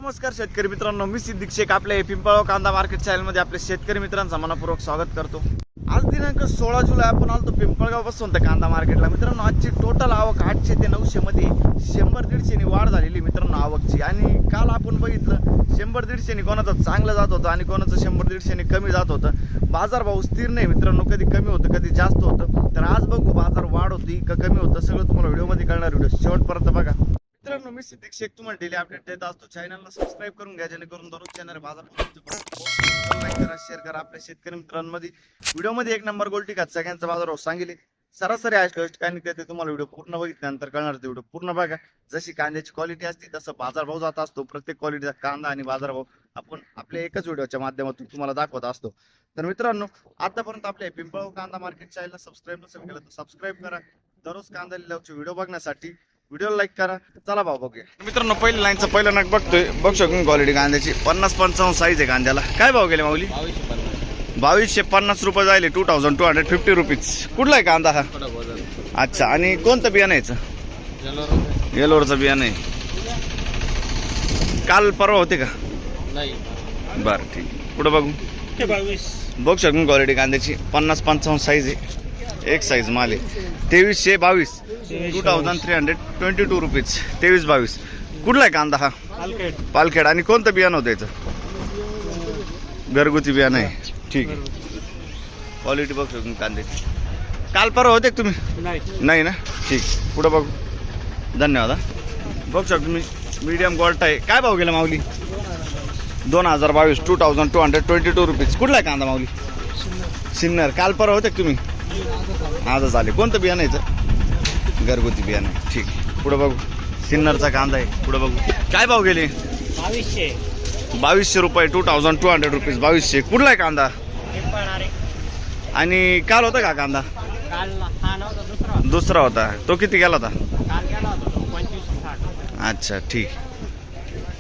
नमस्कार शेतकरी मित्रांनो, मी सिद्दीक शेख आपल्या पिंपळगाव कांदा मार्केट चॅनलमध्ये आपल्या शेतकरी मित्रांचा मनपूर्वक स्वागत करतो। आज दिनांक 16 जुलै आपण आलो पिंपळगाव पासून तर कांदा मार्केटला। मित्रांनो, आजची टोटल आवक 800 ते 900 मध्ये 100-150 ने वाढ झालेली मित्रांनो आवकची। आणि काल आपण बघितलं 100-150 ने कोणाचं चांगलं जात होतं आणि कोणाचं 100-150 ने कमी जात होतं। बाजार भाव स्थिर नाही मित्रांनो, कधी कमी होतं कधी जास्त होतं। तर आज बघू बाजार वाढ होती का कमी होतं, सगळं तुम्हाला व्हिडिओमध्ये कळणार। व्हिडिओ शेवटपर्यंत बघा। मित्रांनो, मी सिद्दीक शेख तुम्हाला डेली अपडेट देत असतो। चॅनलला सबस्क्राइब करून घ्या जेणेकरून दररोज चॅनल बाजार लाईक करा, शेअर करा। आपल्या शेतकरी मित्रांमध्ये व्हिडिओमध्ये एक नंबर गोल्टी खात सगळ्यांचा बाजार सांगितले सरासरी आज कष्ट काय निघते ते तुम्हाला व्हिडिओ पूर्ण बघितल्यानंतर कळणार। ते व्हिडिओ पूर्ण बघा। जशी कांद्याची क्वालिटी असते तसं बाजारभाव जात असतो। प्रत्येक क्वालिटीचा कांदा आणि बाजारभाव आपण आपल्या एकच व्हिडिओच्या माध्यमातून तुम्हाला दाखवत असतो। तर मित्रांनो, आतापर्यंत आपल्या पिंपळगाव कांदा मार्केट चॅनलला सबस्क्राइब नसेल केलं तर सबस्क्राइब करा। दररोज कांदा लिलावचे व्हिडिओ बघण्यासाठी व्हिडिओ लाईक करा। चला भाऊ बघूया। मित्रांनो, पहिल्या लाईनचा पहिला नग बघतोय, बघ शकून क्वालिटी कांद्याची 50-55 साईज आहे कांद्याला। काय भाव गेले माऊली? 2250 रुपये जायले, 2250 रुपीज। कुठला आहे कांदा हा? अच्छा, आणि कोणतं बियाणं यायचं? येलोरचं बियाणं आहे। काल परवा होते का? नाही। बरं ठीक, पुढे बघू। बघ शकून क्वालिटी कांद्याची 50-55 साईज आहे, एक साईज माल आहे। 2322 2322 रुपीज। 2322 कुठला आहे कांदा हा? पालखेड। आणि कोणतं बियाणं होतं याचं? घरगुती बियाणं आहे, ठीक आहे। क्वालिटी बघ शकून कांद्याची। काल परवा होते तुम्ही? नाही ना, ठीक। पुढे बघू, धन्यवाद। बघ शकतो तुम्ही मीडियम गोल्ट आहे। काय भाव गेला माऊली? 2022 2222 रुपीज। कुठला आहे कांदा माऊली? सिन्नर। काल परवा होते तुम्ही? आजच आले। कोणतं बियाणं यायचं? घरगुती बियाणं आहे, ठीक आहे। पुढे बघू, सिन्नरचा कांदा आहे। पुढे बघू, काय भाव गेले? 2200 रुपये, 2200 रुपीज। 2200 कुठला आहे कांदा? आणि काल होता का कांदा? दुसरा होता, तो किती गेला होता? अच्छा, ठीक।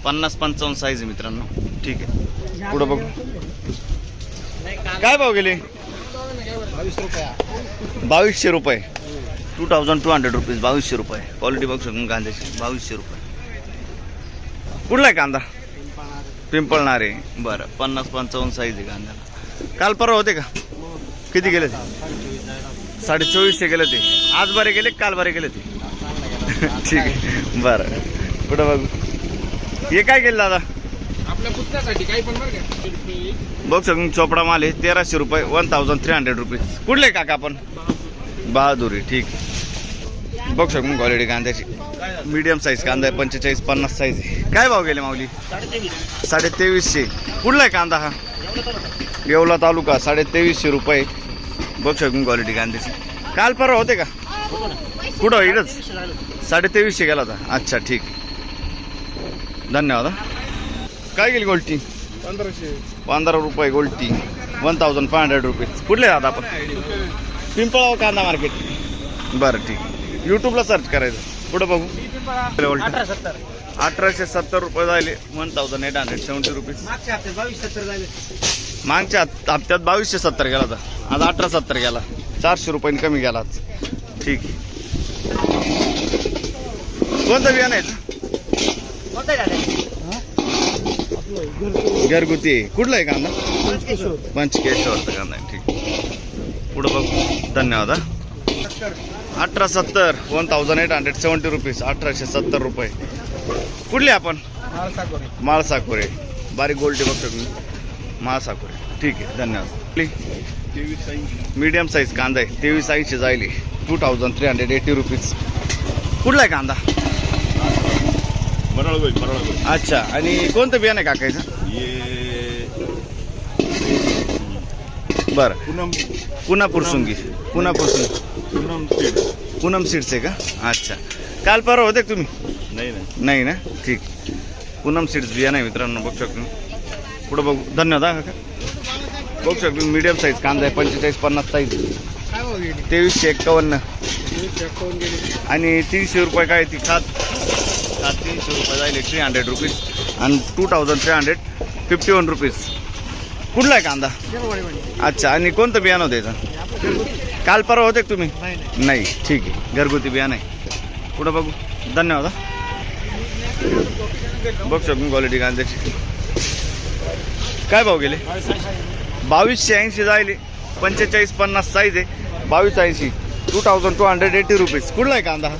50-55 साईज आहे मित्रांनो, ठीक आहे। पुढे बघू, काय भाव गेले? 2200 रुपये, 2200 रुपीज। 2200 रुपये क्वालिटी बघू शकून कांद्याची। 2200 रुपये कुठला आहे कांदा? पिंपळणारे। बरं, 50-55 साईज आहे कांद्याला। काल परवा होते का? किती गेले ते? 2450 गेले ते। आज बरे गेले, काल बरे गेले ते? ठीक आहे, बरं। पुढे बघू, हे काय केलं दादा? आपल्या पुतण्यासाठी काही पण बरं का? बघ शकून चोपडा माल आहे, 1300 रुपये, 1300 रुपीज। कुठले काका आपण? बहादुरी, ठीक। बघ शकून क्वालिटी कांद्याची मीडियम साईज कांदा आहे, 45-50 साईज आहे। काय भाव गेले माऊली? 2350। कुठला आहे कांदा हा? येवला तालुका, 2350 रुपये। बघ शकून क्वालिटी कांद्याची। काल परवा होते का? कुठं इकडंच? 2350 गेला होता। अच्छा, ठीक, धन्यवाद। काय गेली गोल्टी? 15 रुपये गोल्टी, 1500 रुपीज। कुठले दादा आपण? पिंपळगाव कांदा मार्केट। बरं, ठीक। यूट्यूबला सर्च करायचं। पुढे बघू, 1870 रुपये झाले, 1870 रुपीज। मागच्या हप्त्यात 2270 गेला होता, आज 1870 गेला, 400 रुपयांनी कमी गेला आज, ठीक। कोणतं बियाणं आहे? घरगुती। कुठला आहे कांदा? पंचकेश्वरचा कांदा आहे, ठीक। पुढे बघू, धन्यवाद। 1870 1870 रुपीज। 1870 रुपये। कुठले आपण? माळसाकोरे। बारीक गोल्टी बघतो तुम्ही, माळसाकोरे, ठीक आहे, धन्यवाद। मीडियम साईज कांदा आहे, 2380 जायले, 2380 रुपीज। कुठला आहे कांदा? अच्छा, आणि कोणतं बियाणं आहे काकायचं? बरं, पुनापूर सुंगी। पूनम सीड्स आहे का? अच्छा, काल परवा होते तुम्ही? नाही ना, ठीक। पूनम सीड्स बियाणं आहे मित्रांनो, बघू शकतो। पुढे बघू, धन्यवाद काका। बघू शकतो मीडियम साईज कांदा आहे, 45-50 साईज, 2351। आणि 300 रुपये काय ती खात 300 रुपये जाईल, 300 रुपीज। आणि 2351 रुपीज। कुठला आहे कांदा? अच्छा, आणि कोणतं बियाणं होतं याचं? काल परवा होते तुम्ही? नाही, ठीक आहे, घरगुती बियाणं आहे। पुढे बघू, धन्यवाद। बघ शकून क्वालिटी कांद्याची. काय भाव गेले? 2280 जायले. 45-50 साईज आहे. 2280 2280 रुपीज. कुठला आहे कांदा हा?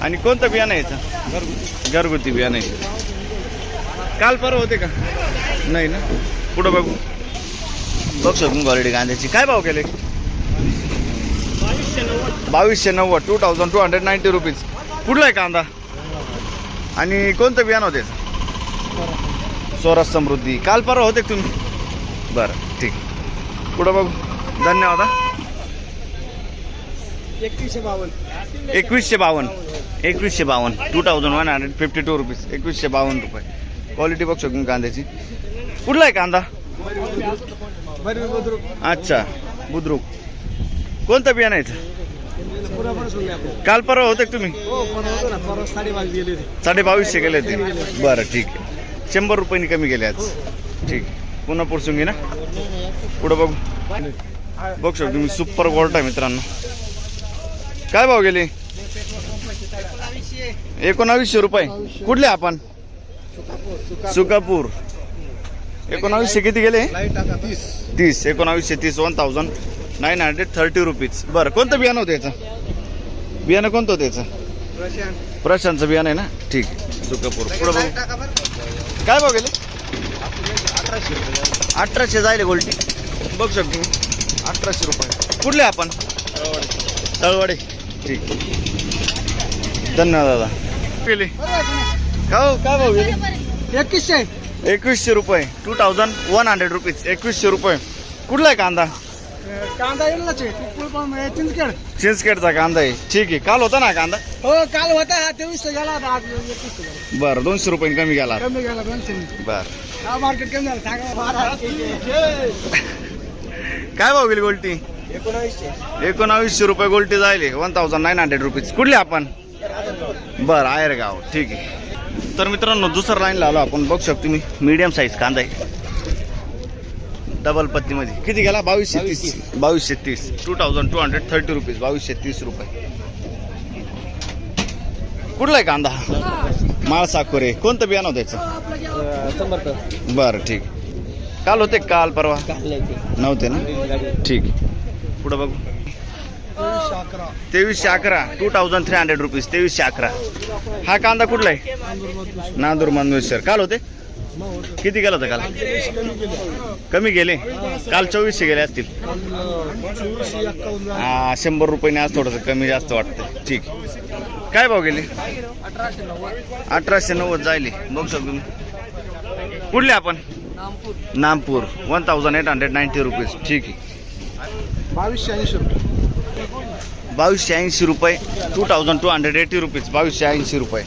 आणि कोणतं बियाणं आहे याचं? घरगुती बियाणं आहे. काल परवा होते का? नाही ना. पुढं बघू. बघ शकून क्वालिटी कांद्याची. काय भाव केले? 2290 2290 रुपीज. कुठला आहे कांदा? आणि कोणतं बियाणं होते? स्वराज समृद्धी. काल परवा होते का तुम्ही? बरं ठीक. पुढं बघू. धन्यवाद. 2152 2152 रुपीज. 2152 रुपये. क्वालिटी बघ शकून कांद्याची. कुठला आहे कांदा? अच्छा बुद्रुक. कोणतं बियाणं आहे? काल परवा होते का तुम्ही? 2250 गेले होते. बरं ठीक आहे. 100 रुपयांनी कमी गेले आज. ठीक. पुन्हा पुरसून घे ना. पुढं बघू. बघ शकतो तुम्ही सुपर गोल्ट आहे मित्रांनो. काय भाव गेले? 1900 रुपये. कुठले आपण? सुकापूर. 1900 किती गेले? 30. 1930 1930 रुपीज. बरं कोणतं बियाणं होतं याचं? बियाणं कोणतं होतं याचं? प्रशांतचं बियाणं आहे ना. ठीक आहे. सुकापूर. पुढं बघू. काय भाव गेले? 1800 जायले गोल्टी. बघ शकतो 1800 रुपये. कुठले आपण? तळवाडे. ठीक. धन्यवाद दादा. गेले काय भाव गेले? 2100 रुपये. 2100 रुपीज. 2100 रुपये. कुठला आहे कांदा? चिंचखेडचा कांदा आहे. ठीक आहे. काल होता ना कांदा? हो काल होता 2300 गेला आता आज 2100 गेला. बरं 200 रुपये कमी गेला. कमी गेला 200. बरं. मार्केट कमी झालं सांगा. काय भाव गेली गोल्टी? 1900 रुपये गोल्टी जायले. 1900 रुपीज. कुठले आपण? बरं आयरगाव. ठीक आहे. तर मित्रांनो दुसरा लाईनला आलो आपण. बघू शकतो तुम्ही मीडियम साईज कांदा आहे. डबल पत्तीमध्ये. किती गेला? 2230. 2230. 2230 रुपीज. 2230 रुपये. कुठला आहे कांदा? माळ साखोरे. कोणतं बियाणं होतं त्याचं? बरं ठीक. काल होते? काल परवा नव्हते ना. ठीक. पुढं बघू. 2311 2300 रुपीज. 2311. हा कांदा कुठला आहे? नांदूर मनवेश्वर. काल होते? किती गेला होता काल? कमी गेले. काल 2400 गेले असतील. 100 रुपयाने आज थोडंसं कमी जास्त वाटतं. ठीक. काय भाव गेले? 1890 जायले. बघू शकतो मी. कुठले आपण? नामपूर. 1890 रुपीज. ठीक आहे. 2280 रुपये. 2280 रुपये. 2280 रुपीज. 2280 रुपये.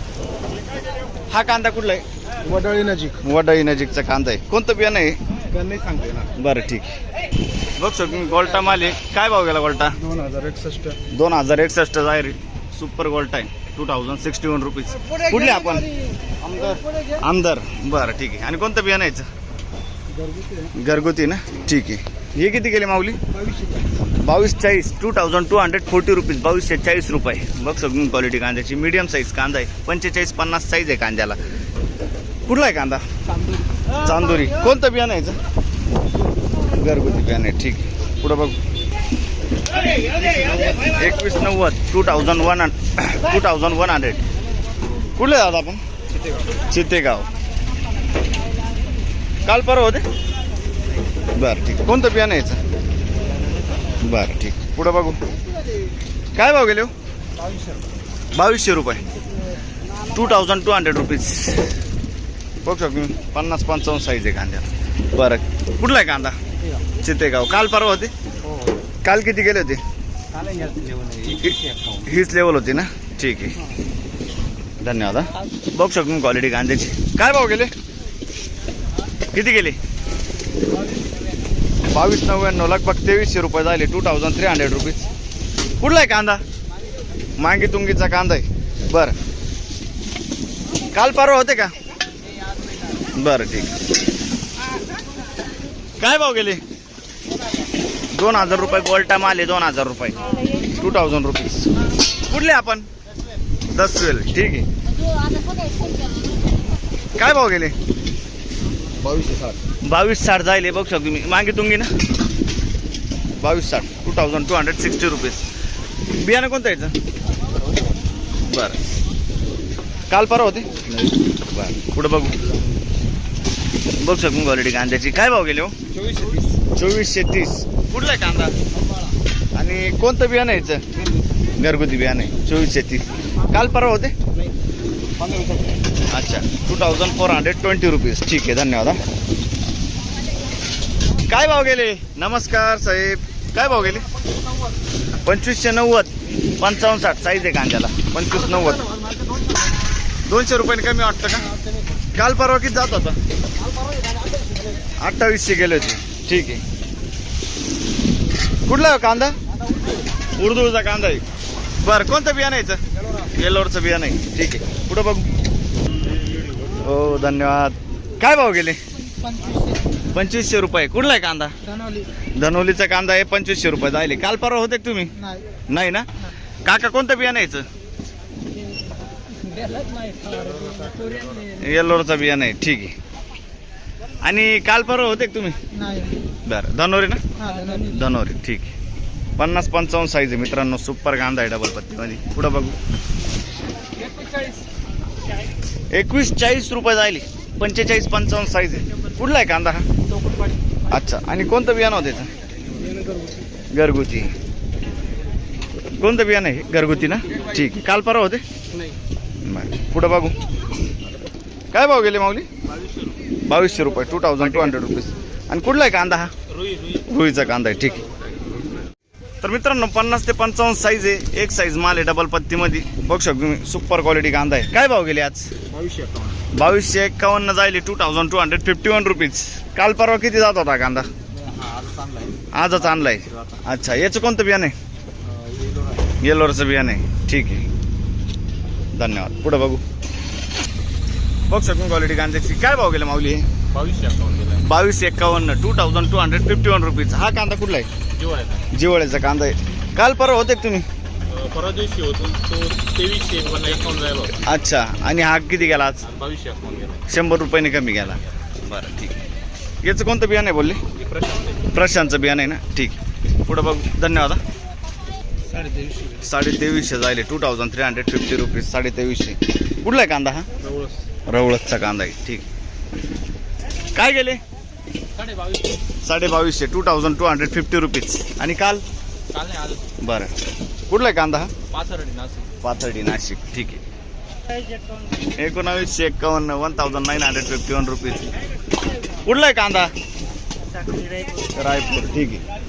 हा कांदा कुठला आहे? वडाळी नजीक. वडाई नजीकचा कांदा आहे. कोणतं बियाणं आहे? नाही सांगते ना. बरं ठीक. बघ शकतो गोल्टा माल आहे. काय भाव गेला गोल्टा? 2061. 2061 जाय रे. सुपर गोल्टा आहे. 2061 रुपीज. कुठले आपण? आमदार. बरं ठीक आहे. आणि कोणतं बियाणं यायचं? घरगुती ना. ठीक आहे. हे किती गेले माऊली? 2240. 2240 रुपीज. 2240 रुपये. बघ सगळी क्वालिटी कांद्याची. मीडियम साईज कांदा आहे. 45-50 साईज आहे कांद्याला. कुठला आहे कांदा? चांदोरी. कोणतं बियाणं यायचं? घरगुती बियाणं आहे. ठीक आहे. पुढं बघ. 2190. 2100. कुठले जात आपण? चितेगाव. काल परवा होते? बरं ठीक. कोणतं बियाणं यायचं? बरं ठीक. पुढं बघू. काय भाव गेले हो? 2200 रुपये. 2200 रुपीज. बघू शकतो मी. 50-55 साईज आहे कांद्याला. बरं कुठला आहे कांदा? चितेगाव. काल परवा होते? काल किती गेले होते? हीच लेवल होती ना. ठीक आहे. धन्यवाद. बघू शकतो मी क्वालिटी कांद्याची. काय भाव गेले? किती गेले? 2299. लगभग 2300 रुपये झाले. 2300 रुपीज. कुठला आहे कांदा? मांगी तुंगीचा कांदा आहे. बरं काल परवा होते का? बरं ठीक. काय भाव गेले? 2000 रुपये. गोल्टा माल आहे. 2000 रुपये. 2000 रुपीज. कुठले आपण? 10 वेल. ठीक आहे. काय भाव गेले? 2260. 2260 जायले बघू शकतो तुम्ही. मागे तुम्ही ना 2260 2260 रुपीज. बियाणं कोणतं यायचं? बरं. काल परवा होते? बरं. पुढं बघू शकतो क्वालिटी कांद्याची. काय भाव गेले हो? 2430. कुठला आहे कांदा? आणि कोणतं बियाणं यायचं? घरगुती बियाणं आहे. 2430. काल परवा होते? अच्छा 2420 रुपीज. ठीक आहे, धन्यवाद हा. काय भाव गेले? नमस्कार साहेब, काय भाव गेले? 2590. 5560 साईज आहे कांद्याला. 2590. 200 रुपयाने कमी वाटतं का? काल परवा किती जात होता? 2800 गेले होते. ठीक आहे. कुठला आहे कांदा? उर्दूचा कांदा आहे. बरं, कोणतं बियाणं यायचं? येलोरचं बियाणं आहे. ठीक आहे, पुढं बघू. हो, धन्यवाद. काय भाव गेले? 2500 रुपये. कुठला आहे कांदा? धनोलीचा कांदा आहे. 2500 रुपये जायले. काल परवा होते का तुम्ही? नाही ना. काका कोणतं बियाणं यायचं? येल्लोरचा बियाणं आहे. ठीक आहे. आणि काल परवा होते का तुम्ही? बरं, धनोरी ना? धनोरी. ठीक आहे. 50-55 साईज आहे मित्रांनो. सुपर कांदा आहे डबल पत्तीमध्ये. पुढं बघू. 2140 रुपये जायले. 45-55 साईज आहे. कुठला आहे कांदा हा? अच्छा, आणि कोणतं बियाणं होतं त्याचं? घरगुती. कोणतं बियाणं आहे? घरगुती ना. ठीक. काल परवा होते? बरं. पुढं बघू. काय भाव गेले माऊली? 2200 रुपये. 2200 रुपीज. आणि कुठला आहे कांदा हा? रुईचा कांदा आहे. ठीक आहे. तर मित्रांनो 50 ते 55 साईज आहे. एक साईज माल आहे डबल पत्तीमध्ये. बघू शकतो तुम्ही. सुपर क्वालिटी कांदा आहे. काय भाव गेले आज? 2251 जायले. 2251 रुपीज. काल परवा किती जात होता कांदा? आजच आणलाय. अच्छा, याचं कोणतं बियाणं आहे? येलोरचं बियाणं आहे. ठीक आहे, धन्यवाद. पुढं बघू शकतो क्वालिटी कांद्याची. काय भाव गेले माऊली? 2251. 2251 रुपीज. हा कांदा कुठला आहे? जिवाळ्याचा कांदा आहे. काल परवा होते का तुम्ही? परवा दिवशी होतो तो 2351 जायला होता. अच्छा, आणि हा किती गेला आज? 2251 गेला. 100 रुपयाने कमी गेला. बरं, ठीक आहे. याचं कोणतं बियाणं आहे बोलले? प्रशांतचं बियाणं आहे ना. ठीक. पुढं बघू. धन्यवाद. 2350 जायले. 2350 रुपीज. 2350. कुठला आहे कांदा हा? रवळसचा कांदा आहे. ठीक. काय गेले? 2250. 2250 रुपीज. आणि काल? बरं. कुठला आहे कांदा हा? पाथर्डी नाशिक. ठीक आहे. 1951. 1951 रुपीज. कुठला आहे कांदा? रायपूर. ठीक आहे.